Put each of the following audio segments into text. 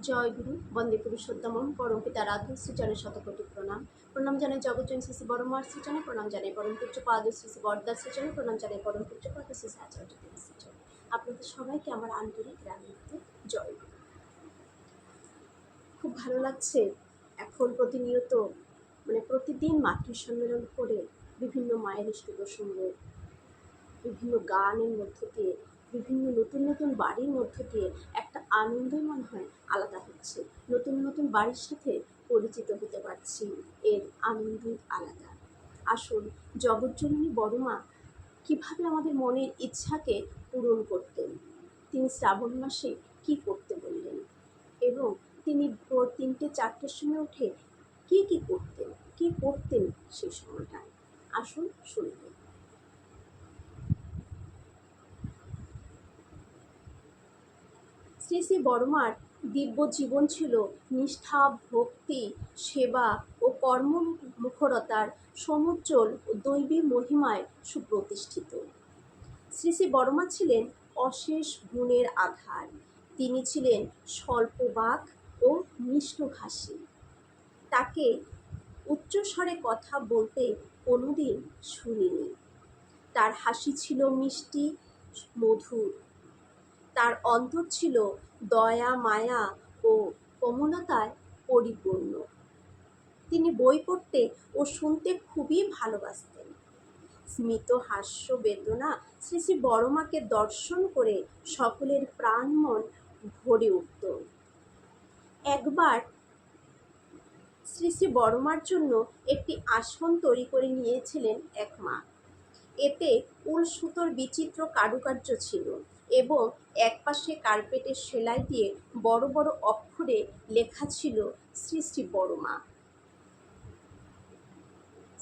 জয় গুরু বন্দে পুরুষোত্তমম পরম পিতার আদ্য শ্রীচরণে শতকোটি প্রণাম। প্রণাম জানাই জগজ্জন শ্রী শ্রী বড়মার শ্রীচরণে, প্রণাম জানাই পরম পূজ্য পাদ শ্রী শ্রী বরদার শ্রীচরণে, প্রণাম জানাই পরম পূজ্য পাদ শ্রী শ্রী আচার্য দেবের শ্রীচরণে। আপনাদের সবাইকে আমার আন্তরিক রানীতে জয় গুরু। খুব ভালো লাগছে এখন প্রতিনিয়ত প্রতিদিন মাতৃ সম্মেলন করে বিভিন্ন মায়ের ইষ্ট প্রসঙ্গ, বিভিন্ন গানের মধ্য দিয়ে, বিভিন্ন নতুন নতুন বাড়ির মধ্য দিয়ে একটা আনন্দই মনে হয় আলাদা হচ্ছে। নতুন নতুন বাড়ির সাথে পরিচিত হতে পারছি, এর আনন্দই আলাদা। আসুন, জগজ্জননী বড়মা কীভাবে আমাদের মনের ইচ্ছাকে পূরণ করতেন, তিনি শ্রাবণ মাসে কি করতে বললেন, এবং তিনি ভোর 3টে-4টের সময় উঠে কি করতেন সেই সময়টায়। আসুন শুনবেন। শ্রী শ্রী বড়মার দিব্য জীবন ছিল নিষ্ঠা, ভক্তি, সেবা ও কর্মমুখরতার সমুজ্জ্বল ও দৈবী মহিমায় সুপ্রতিষ্ঠিত। শ্রী শ্রী বড়মা ছিলেন অশেষ গুণের আধার। তিনি ছিলেন স্বল্পবাক ও মিষ্টভাষী। তাকে উচ্চস্বরে কথা বলতে কোনোদিন শুনিনি। তার হাসি ছিল মিষ্টি, মধুর। তার অন্তর ছিল দয়া, মায়া ও কোমলতায় পরিপূর্ণ। তিনি বই পড়তে ও শুনতে খুবই ভালোবাসতেন। স্মিত হাস্য বেদনা শ্রী শ্রী বড়মাকে দর্শন করে সকলের প্রাণ মন ভরে উঠত। একবার শ্রী শ্রী বড়মার জন্য একটি আসন তৈরি করে নিয়েছিলেন এক মা। এতে উল সুতোর বিচিত্র কারুকার্য ছিল এবং একপাশে কার্পেটের সেলাই দিয়ে বড় বড় অক্ষরে লেখা ছিল শ্রী শ্রী বড়মা।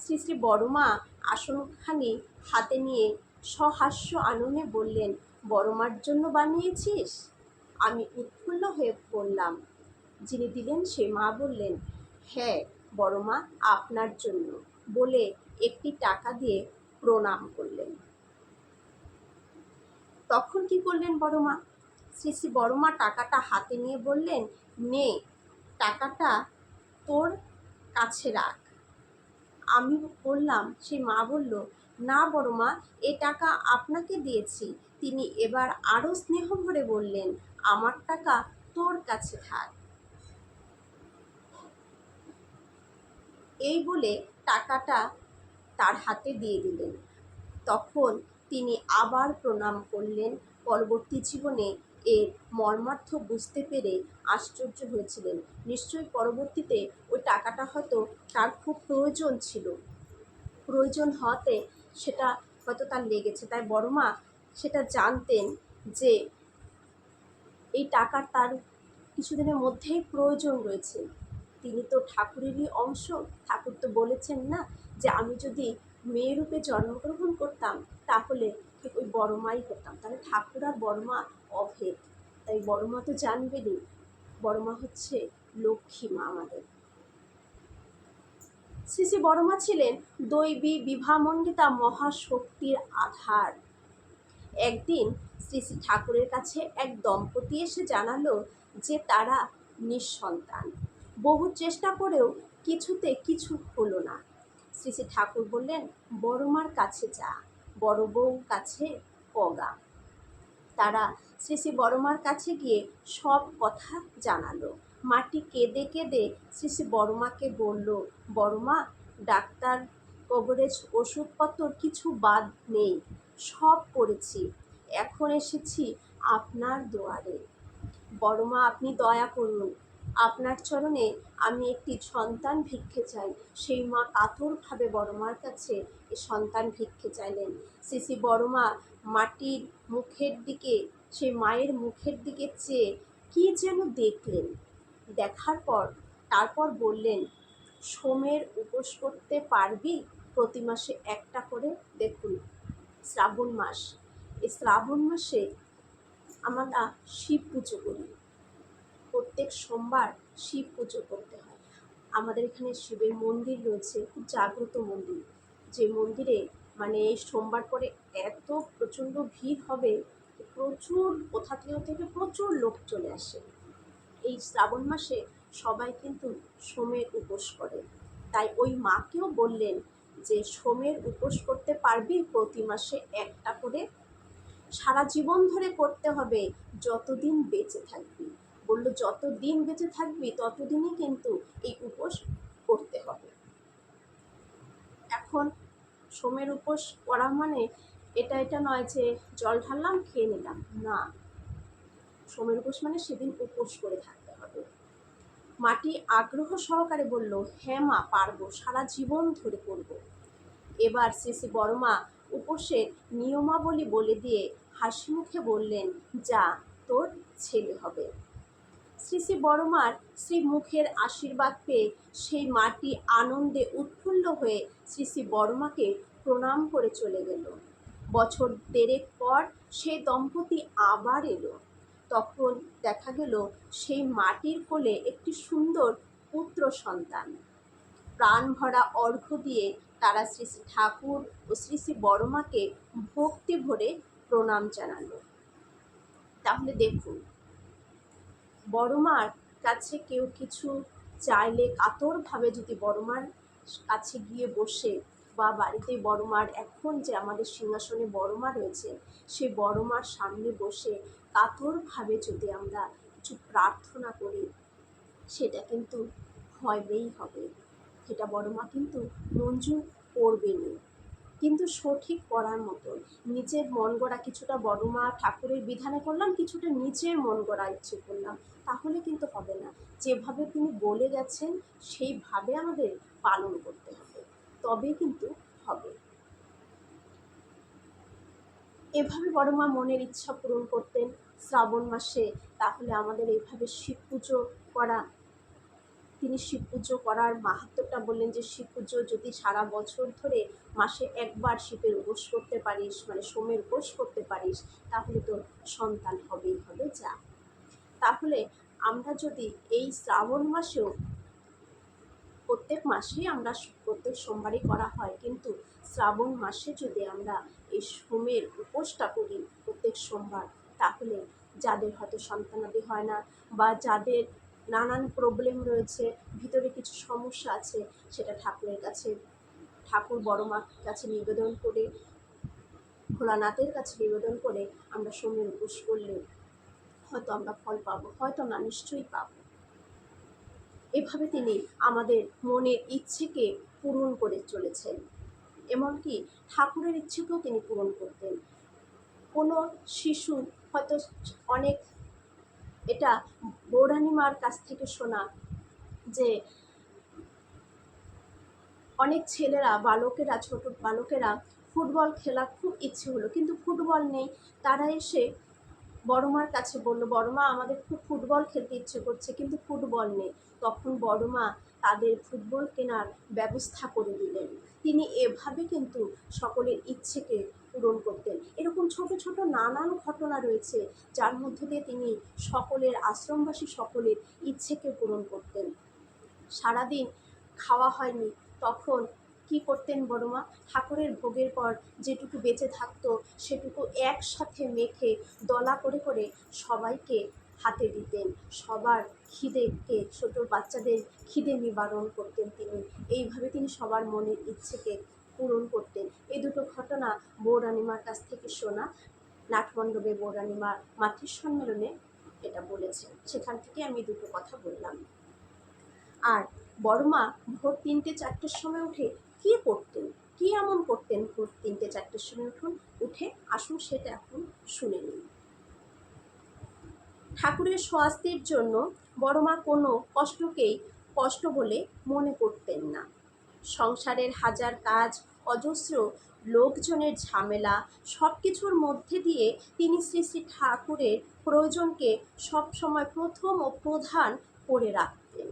শ্রী শ্রী বড়মা আসনখানি হাতে নিয়ে সহাস্য আননে বললেন, বড়মার জন্য বানিয়েছিস? আমি উৎফুল্ল হয়ে বললাম। যিনি দিলেন সে মা বললেন, হ্যাঁ বড়মা, আপনার জন্য, বলে একটি টাকা দিয়ে প্রণাম করলেন। তখন কি করলেন বড়মা? শ্রী শ্রী বড়মা টাকাটা হাতে নিয়ে বললেন, নে, টাকাটা তোর কাছে রাখ। আমি বললাম, সেই মা বলল, না বড়মা, এ টাকা আপনাকে দিয়েছি। তিনি এবার আরও স্নেহ ভরে বললেন, আমার টাকা তোর কাছে থাক। এই বলে টাকাটা তার হাতে দিয়ে দিলেন। তখন তিনি আবার প্রণাম করলেন। পরবর্তী জীবনে এর মর্মার্থ বুঝতে পেরে আশ্চর্য হয়েছিলেন। নিশ্চয়ই পরবর্তীতে ওই টাকাটা হয়তো তার খুব প্রয়োজন ছিল, প্রয়োজন হওয়াতে সেটা হয়তো তার লেগেছে। তাই বড়মা সেটা জানতেন যে এই টাকার তার কিছুদিনের মধ্যেই প্রয়োজন রয়েছে। তিনি তো ঠাকুরেরই অংশ। ঠাকুর তো বলেছেন না যে আমি যদি মেয়ে রূপে জন্মগ্রহণ করতাম তাহলে ঠিক ওই বড়মাই হতাম। তাহলে ঠাকুর আর বড়মা অভেদ। তাই বড়মা তো জানবেনই, বড়মা হচ্ছে লক্ষ্মী মা আমাদের। শ্রী শ্রী বড়মা ছিলেন দৈবী বিভামণ্ডিতা মহাশক্তির আধার। একদিন শ্রী শ্রী ঠাকুরের কাছে এক দম্পতি এসে জানালো যে তারা নিঃসন্তান। বহু চেষ্টা করেও কিছুতে কিছু হলো না। শ্রী শ্রী ঠাকুর বললেন, বড়মার কাছে যা, বড় বউ কাছে কগা। তারা শ্রী শ্রী বড়মার কাছে গিয়ে সব কথা জানালো। মাটি কেঁদে কেঁদে শ্রী শ্রী বড়মাকে বলল, বড়মা, ডাক্তার কভারেজ, ওষুধপত্র কিছু বাদ নেই, সব করেছি। এখন এসেছি আপনার দুয়ারে। বড়মা, আপনি দয়া করুন, আপনার চরণে আমি একটি সন্তান ভিক্ষে চাই। সেই মা কাতরভাবে বড়মার কাছে এই সন্তান ভিক্ষে চাইলেন। শ্রী শ্রী বড়মা মাটির মুখের দিকে, সেই মায়ের মুখের দিকে চেয়ে কি যেন দেখলেন। দেখার পর তারপর বললেন, সোমের উপোস করতে পারবি? প্রতি মাসে একটা করে। দেখুন, শ্রাবণ মাস, এই শ্রাবণ মাসে আমরা শিব পুজো করি। প্রত্যেক সোমবার শিব পুজো করতে হয়। আমাদের এখানে শিবের মন্দির রয়েছে, খুব জাগ্রত মন্দির, যে মন্দিরে এই সোমবার করে এত প্রচণ্ড ভিড় হবে, প্রচুর কোথা থেকে প্রচুর লোক চলে আসে। এই শ্রাবণ মাসে সবাই কিন্তু সোমের উপোস করে। তাই ওই মাকেও বললেন যে সোমের উপোস করতে পারবি প্রতি মাসে একটা করে, সারা জীবন ধরে করতে হবে, যতদিন বেঁচে থাকবি। বললো যতদিন বেঁচে থাকবি ততদিনই কিন্তু এই উপোস করতে হবে। এখন সোমের উপোস করা মানে এটা নয় যে জল ঢাললাম খেয়ে নিলাম, না। সোমের উপোস মানে সেদিন উপোস করে থাকতে হবে। মাটি আগ্রহ সহকারে বলল, হ্যাঁ মা, পারবো, সারা জীবন ধরে করব। এবার শ্রী বড়মা উপোসের নিয়মাবলী বলে দিয়ে হাসি মুখে বললেন, যা, তোর ছেলে হবে। শ্রী বড়মার মুখের আশীর্বাদ পেয়ে সেই মাটি আনন্দে উৎফুল্ল হয়ে শ্রী বড়মাকে প্রণাম করে চলে গেল। বছর দেড়েক পর সেই দম্পতি আবার এলো। তখন দেখা গেল সেই মাটির কোলে একটি সুন্দর পুত্র সন্তান। প্রাণ ভরা অর্ঘ্য দিয়ে তারা শ্রী ঠাকুর ও শ্রী বড়মাকে ভক্তি ভরে প্রণাম জানালো। তাহলে দেখুন, বড়মার কাছে কেউ কিছু চাইলে কাতরভাবে যদি বড়মার কাছে গিয়ে বসে, বা বাড়িতে বড়মার এখন যে আমাদের সিংহাসনে বড়মা রয়েছে, সেই বড়মার সামনে বসে কাতরভাবে যদি আমরা কিছু প্রার্থনা করি, সেটা কিন্তু হবেই হবে, সেটা বড়মা কিন্তু মঞ্জুর করবেনি। কিন্তু সঠিক করার মতো নিজের মন গড়া কিছুটা বড়মা ঠাকুরের বিধানে করলাম, কিছুটা নিজের মন গড়া ইচ্ছে করলাম, তাহলে কিন্তু হবে না। যেভাবে তিনি বলে গেছেন সেইভাবে আমাদের পালন করতে হবে, তবে কিন্তু হবে। এভাবে বড়মা মনের ইচ্ছা পূরণ করতেন শ্রাবণ মাসে। তাহলে আমাদের এইভাবে শিব পুজো করা, তিনি শিব পুজো করার মাহাত্ম্যটা বললেন যে শিব পুজো যদি সারা বছর ধরে মাসে একবার শিবের উপোস করতে পারিস, মানে সোমের উপোস করতে পারিস, তাহলে তোর সন্তান হবেই হবে, যা। তাহলে আমরা যদি এই শ্রাবণ মাসেও, প্রত্যেক মাসেই আমরা প্রত্যেক সোমবারই করা হয়, কিন্তু শ্রাবণ মাসে যদি আমরা এই সোমের উপোসটা করি প্রত্যেক সোমবার, তাহলে যাদের হয়তো সন্তানাদি হয় না, বা যাদের নানান প্রবলেম রয়েছে, ভিতরে কিছু সমস্যা আছে, সেটা ঠাকুরের কাছে, ঠাকুর বড়মার কাছে নিবেদন করে, ভোলানাথের কাছে নিবেদন করে আমরা সোমের উপোস করলে হয়তো আমরা ফল পাবো, হয়তো না, নিশ্চয়ই পাবো। এভাবে তিনি আমাদের মনের ইচ্ছেকে পূরণ করে চলেছেন। এমনকি ঠাকুরের ইচ্ছেকেও তিনি পূরণ করতেন। কোনো শিশু হয়তো অনেক, এটা বৌরানীমার কাছ থেকে শোনা, যে অনেক ছেলেরা, বালকেরা, ছোট বালকেরা ফুটবল খেলার খুব ইচ্ছে হলো, কিন্তু ফুটবল নেই। তারা এসে বড়মার কাছে বলল, বড়মা, আমাদের খুব ফুটবল খেলতে ইচ্ছে করছে, কিন্তু ফুটবল নেই। তখন বড়মা তাদের ফুটবল কেনার ব্যবস্থা করে দিলেন। তিনি এভাবে কিন্তু সকলের ইচ্ছেকে পূরণ করতেন। এরকম ছোট ছোট নানান ঘটনা রয়েছে, যার মধ্য দিয়ে তিনি সকলের, আশ্রমবাসী সকলের ইচ্ছেকে পূরণ করতেন। সারাদিন খাওয়া হয়নি, তখন কি করতেন বড়মা? ঠাকুরের ভোগের পর যেটুকু বেঁচে থাকতো সেটুকু একসাথে মেখে দলা করে করে সবাইকে হাতে দিতেন। সবার খিদেকে, ছোটো বাচ্চাদের খিদে নিবারণ করতেন তিনি। এইভাবে তিনি সবার মনের ইচ্ছেকে পূরণ করতেন। এই দুটো ঘটনা বৌরানীমার কাছ থেকে শোনা। নাটমণ্ডপে বৌরানীমার মাতৃ সম্মেলনে এটা বলেছেন, সেখান থেকে আমি দুটো কথা বললাম। আর বড়মা ভোর 3টে-4টের সময় উঠে কী করতেন, কী এমন করতেন ভোর 3টে-4টের সময় উঠে আসুন সেটা এখন শুনে নিন। ঠাকুরের স্বাস্থ্যের জন্য বড়মা কোনো কষ্টকেই কষ্ট বলে মনে করতেন না। সংসারের হাজার কাজ, অজস্র লোকজনের ঝামেলা, সব কিছুর মধ্যে দিয়ে তিনি শ্রী শ্রী ঠাকুরের প্রয়োজনকে সবসময় প্রথম ও প্রধান করে রাখতেন।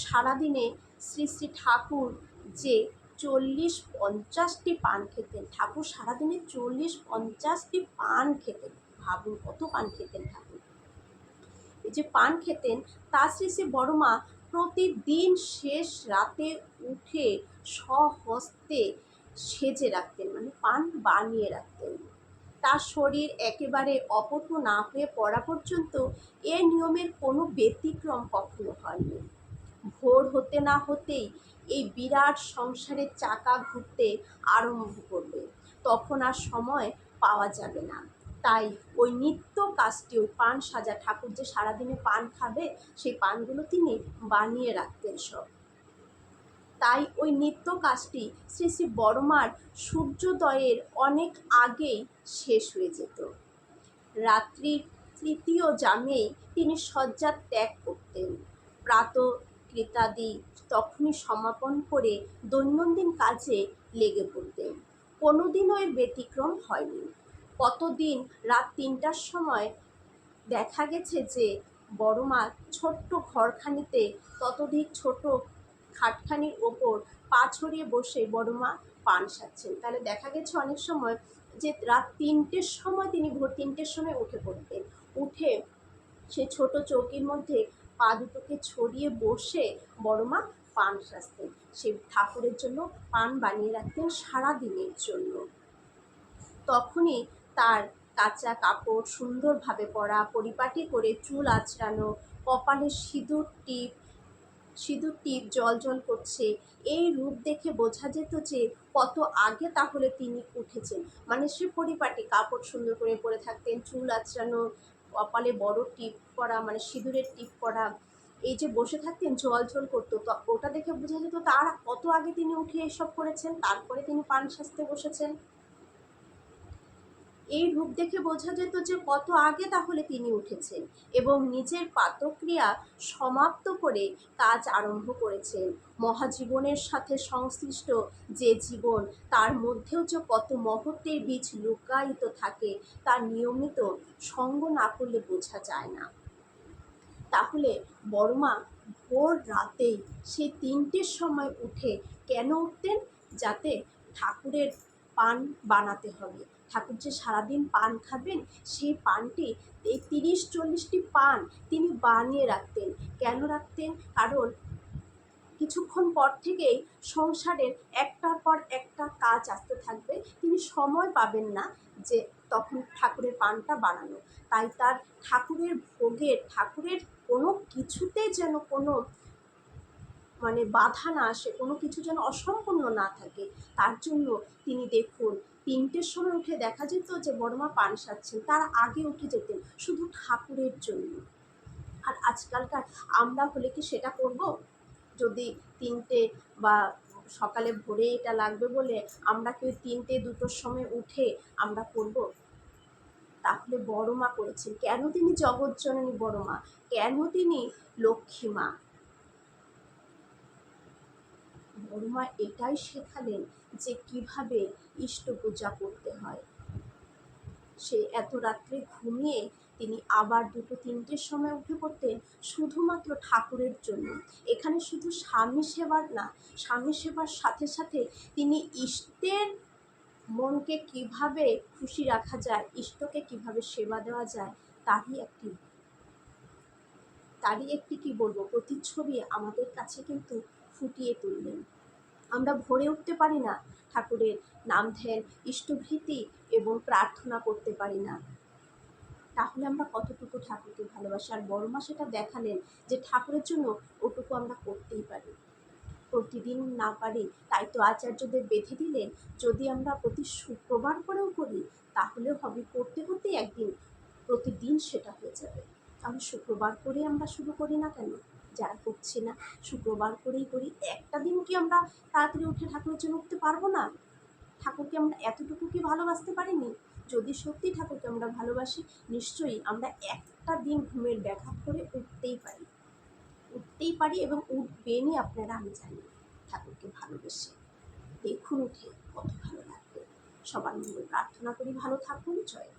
সারাদিনে শ্রী শ্রী ঠাকুর যে 40-50টি পান খেতেন, ঠাকুর সারাদিনে 40-50টি পান খেতেন। ভাবুন কত পান খেতেন ঠাকুর। এই যে পান খেতেন, তা শ্রী শ্রী বড়মা প্রতিদিন শেষ রাতে উঠে স্বহস্তে সেজে রাখতেন, মানে পান বানিয়ে রাখতেন। তার শরীর একেবারে অপটু না হয়ে পড়া পর্যন্ত এ নিয়মের কোনো ব্যতিক্রম কখনো হয়নি। ভোর হতে না হতেই এই বিরাট সংসারের চাকা ঘুরতে আরম্ভ করবে, তখন আর সময় পাওয়া যাবে না। তাই ওই নিত্য কাজটি, ওই পান সাজা, ঠাকুর যে সারাদিনে পান খাবে সেই পানগুলো তিনি বানিয়ে রাখতেন সব। তাই ওই নিত্য কাজটি শ্রী শ্রী বড়মার সূর্যোদয়ের অনেক আগেই শেষ হয়ে যেত। রাত্রির তৃতীয় জামেই তিনি শয্যা ত্যাগ করতেন। প্রাতঃকৃত্যাদি তখনই সমাপন করে দৈনন্দিন কাজে লেগে পড়তেন। কোনোদিনও এর ব্যতিক্রম হয়নি। কতদিন রাত ৩টার সময় দেখা গেছে যে বড়মা ছোট্ট ঘরখানিতে, ততোধিক ছোট খাটখানির ওপর পা ছড়িয়ে বসে বড়মা পান সাজছেন। তাহলে দেখা গেছে অনেক সময় যে রাত ৩টের সময় তিনি ভোর ৩টের সময় উঠে পড়তেন। উঠে সে ছোট চৌকির মধ্যে পা দুটোকে ছড়িয়ে বসে বড়মা পান সাজতেন। সে ঠাকুরের জন্য পান বানিয়ে রাখতেন সারা দিনের জন্য। তখনই তার কাঁচা কাপড় সুন্দরভাবে পরা, পরিপাটি করে চুল আঁচড়ানো, কপালে সিঁদুর টিপ জল করছে, এই রূপ দেখে বোঝা যেত যে কত আগে তাহলে তিনি উঠেছেন। মানে সে পরিপাটি, কাপড় সুন্দর করে পরে থাকতেন, চুল আঁচড়ানো, কপালে বড় টিপ পরা, মানে সিঁদুরের টিপ পরা, এই যে বসে থাকতেন জল করতো, তো ওটা দেখে বোঝা যেত তার কত আগে তিনি উঠে এসব করেছেন, তারপরে তিনি পান সাজতে বসেছেন। এই রূপ দেখে বোঝা যেত যে কত আগে তাহলে তিনি উঠেছেন এবং নিজের পাতক্রিয়া সমাপ্ত করে কাজ আরম্ভ করেছেন। মহাজীবনের সাথে সংশ্লিষ্ট যে জীবন, তার মধ্যেও যে কত মহত্বের বীজ লুকায়িত থাকে, তার নিয়মিত সঙ্গ না করলে বোঝা যায় না। তাহলে বড়মা ভোর রাতেই সেই ৩টের সময় উঠে কেন উঠতেন? যাতে ঠাকুরের পান বানাতে হবে। ঠাকুর যে সারাদিন পান খাবেন, সেই পানটি, এই ৩০-৪০টি পান তিনি বানিয়ে রাখতেন। কেন রাখতেন? কারণ কিছুক্ষণ পর থেকেই সংসারের একটার পর একটা কাজ আসতে থাকবে, তিনি সময় পাবেন না যে তখন ঠাকুরের পানটা বানানো। তাই তার ঠাকুরের ভোগের, ঠাকুরের কোনো কিছুতে যেন কোনো মানে বাধা না আসে, কোনো কিছু যেন অসম্পূর্ণ না থাকে, তার জন্য তিনি দেখুন ৩টের সময় উঠে দেখা যেত যে বড়মা পান সাজছেন, তার আগে উঠে যেতেন শুধু ঠাকুরের জন্য। আর আজকালকার আমরা হলে কি সেটা করব? যদি ৩টে বা সকালে ভোরে এটা লাগবে বলে আমরা কেউ ৩টে-২টোর সময় উঠে আমরা করব? তাহলে বড়মা করেছেন। কেন তিনি জগৎজননী বড়মা? কেন তিনি লক্ষ্মী মা? বড়মা এটাই শেখালেন যে কিভাবে ইষ্ট পূজা করতে হয়। সে এত রাত্রে ঘুমিয়ে তিনি আবার ২টো-৩টের সময় উঠে পড়তেন শুধুমাত্র ঠাকুরের জন্য। এখানে শুধু স্বামী সেবার না, স্বামী সেবার সাথে সাথে তিনি ইষ্টের মনকে কিভাবে খুশি রাখা যায়, ইষ্টকে কিভাবে সেবা দেওয়া যায়, তারই একটি কি বলবো প্রতিচ্ছবি আমাদের কাছে কিন্তু ফুটিয়ে তুললেন। আমরা ভোরে উঠতে পারি না, ঠাকুরের নাম ধ্যান, ইষ্টভীতি এবং প্রার্থনা করতে পারি না, তাহলে আমরা কতটুকু ঠাকুরকে ভালোবাসি? আর বড়মা সেটা দেখালেন যে ঠাকুরের জন্য ওটুকু আমরা করতেই পারি। প্রতিদিন না পারি, তাই তো আচার্যদেব বেঁধে দিলেন যদি আমরা প্রতি শুক্রবার করেও করি তাহলেও হবে, করতে করতেই একদিন প্রতিদিন সেটা হয়ে যাবে। আমি শুক্রবার করে আমরা শুরু করি না কেন? যারা করছি না শুক্রবার করেই করি। একটা দিন কি আমরা তাড়াতাড়ি উঠে ঠাকুরের জন্য উঠতে পারবো না? ঠাকুরকে আমরা এতটুকু কি ভালোবাসতে পারিনি? যদি সত্যি ঠাকুরকে আমরা ভালোবাসি, নিশ্চয়ই আমরা একটা দিন ঘুমের ব্যাঘাত করে উঠতেই পারি এবং উঠবেনই আপনারা, আমি জানি। ঠাকুরকে ভালোবেসে দেখুন উঠে কত ভালো লাগবে। সবার মঙ্গল প্রার্থনা করি। ভালো থাকুন। জয়।